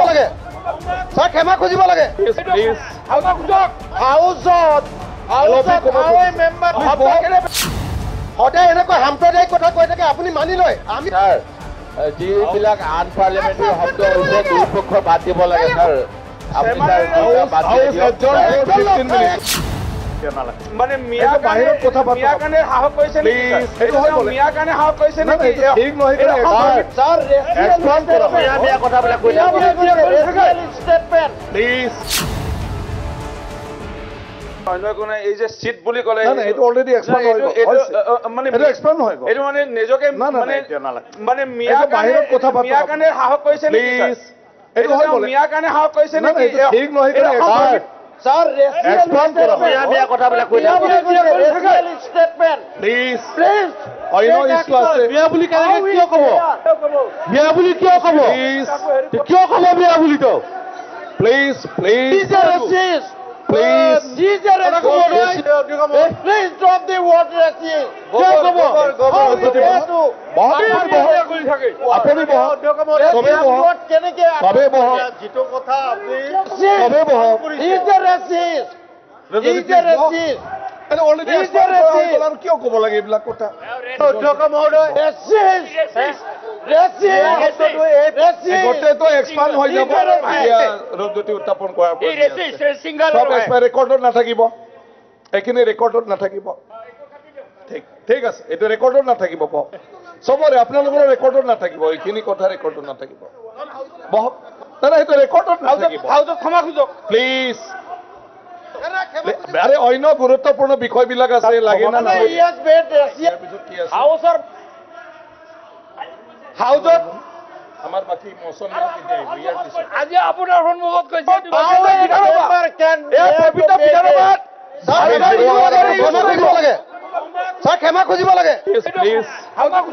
কৈছে ক্ষমা খুজিব লাগে সদায় এনেকুৱা সাম্প্ৰদায়িক কথা কৈ থাকে আপুনি মানি লয় আমি যিবিলাক আনপাৰ্লিয়ামেণ্টাৰী শব্দ হৈছে দুই পক্ষ বাদ দিব লাগে ছাৰ আপুনি ছাৰ দুটা বাদ মানে মিয়া বাহিৰত কথা পাতিব মিয়া কানে সাহস কৰিছে নেকি মিয়া কানে সাহস কৰিছে নেকি ঠিক নহয় ছাৰ ৰেছপন্স কৰক মিয়া কথাবিলাক কৈ ষ্টেটমেণ্ট প্লিজ অন্য কোনে এই যে সিট বুলি ক'লে এইটো অলৰেডি এক্সপ্লেইন হৈ গ'ল মানে এইটো এক্সপ্লেইন হৈ গ'ল এইটো মানে নিজকে মানে মিয়া বাহিৰত কথা পাতিব মিয়া কানে সাহস কৰিছে নেকি এইটো হৈ গ'ল মিয়া কানে সাহস কৰিছে নেকি ঠিক নহয় ছাৰ ৰেছপন্স কৰক মিয়া কথাবিলাক কৈ ষ্টেটমেণ্ট প্লিজ অন্য ইছ্যু আছে মিয়া বুলি কেনেকে কিয় ক'ব মিয়া বুলি কিয় ক'ব কিয় ক'ব মিয়া বুলি তো please Please drop the word racist. কিয় ক'ব লাগে এইবিলাক কথা অধ্যক্ষ মহোদয় গোটেইটো এক্সপান্ড হৈ যাব ৰূপজ্যোতি উত্থাপন কৰাৰ ৰেকৰ্ডত নাথাকিব এইখিনি ৰেকৰ্ডত নাথাকিব ঠিক আছে এইটো ৰেকৰ্ডত নাথাকিব চবৰে আপোনালোকৰ ৰেকৰ্ডত নাথাকিব এইখিনি কথা ৰেকৰ্ডত নাথাকিব বহক দাদা সেইটো ৰেকৰ্ডত নাথাকিব ক্ষমা খুজক প্লিজ আৰে অন্য গুৰুত্বপূৰ্ণ বিষয়বিলাক আছে লাগে না হাউজত আমাৰ বাকি মোশন আজি আপোনাৰ সন্মুখত কৈছে ক্ষমা খুজিব লাগে হাউজত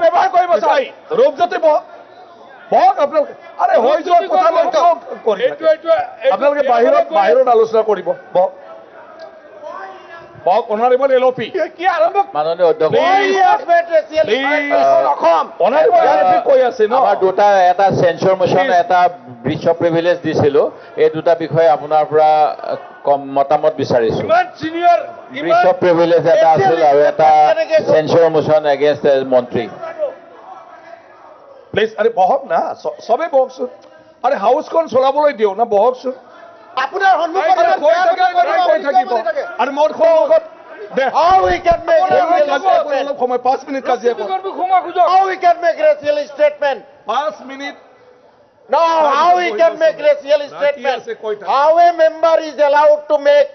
ব্যৱহাৰ কৰিব চাই ৰূপজ্যোতি বহক আপোনালোকে আৰে হৈ যোৱা কথা আপোনালোকে বাহিৰত আলোচনা কৰিব বহক অনাৰেবল এলপি কি আৰম্ভ মাননীয় অধ্যক্ষ কৈ আছে ন আমাৰ দুটা এটা সেন্সৰ মোশন এটা ব্ৰিচ অফ প্ৰিভিলেজ দিছিলো এই দুটা বিষয়ে আপোনাৰ পৰা মতামত বিচাৰিছো ব্ৰিচ অফ প্ৰিভিলেজ এটা আছিল আৰু এটা সেন্সৰ মোশন এগেইনষ্ট মন্ত্ৰী প্লিজ আৰে বহক না সবে বহকচোন আৰে হাউসখন চলাবলৈ দিও না বহকচোন আপোনাৰ সন্মুখত কৈ থাকিব আৰু মোৰ সন্মুখত how we can make অলপ সময় 5 মিনিট কাজিয়া কৰক how we can make racial statement 5 minute no how we can make racial statement how a member is allowed to make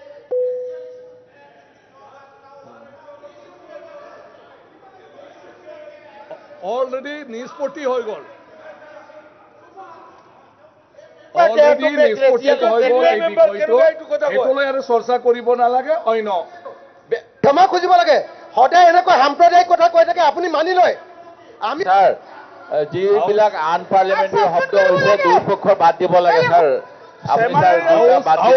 already নিষ্পত্তি হৈ গ'ল অলরেডি নিষ্পত্তি হৈ গ'ল এই বিষয়টো এতলৈ আৰু চৰ্চা কৰিব নালাগে অন্য ক্ষমা খুজিব লাগে সদায় এনেকুৱা সাম্প্ৰদায়িক কথা কৈ থাকে আপুনি মানি লয় আমি ছাৰ যিবিলাক আনপাৰ্লিয়ামেণ্টাৰী শব্দ হৈছে দুই পক্ষ বাদ দিব লাগে ছাৰ আপুনি ছাৰ দুটা বাদ দিব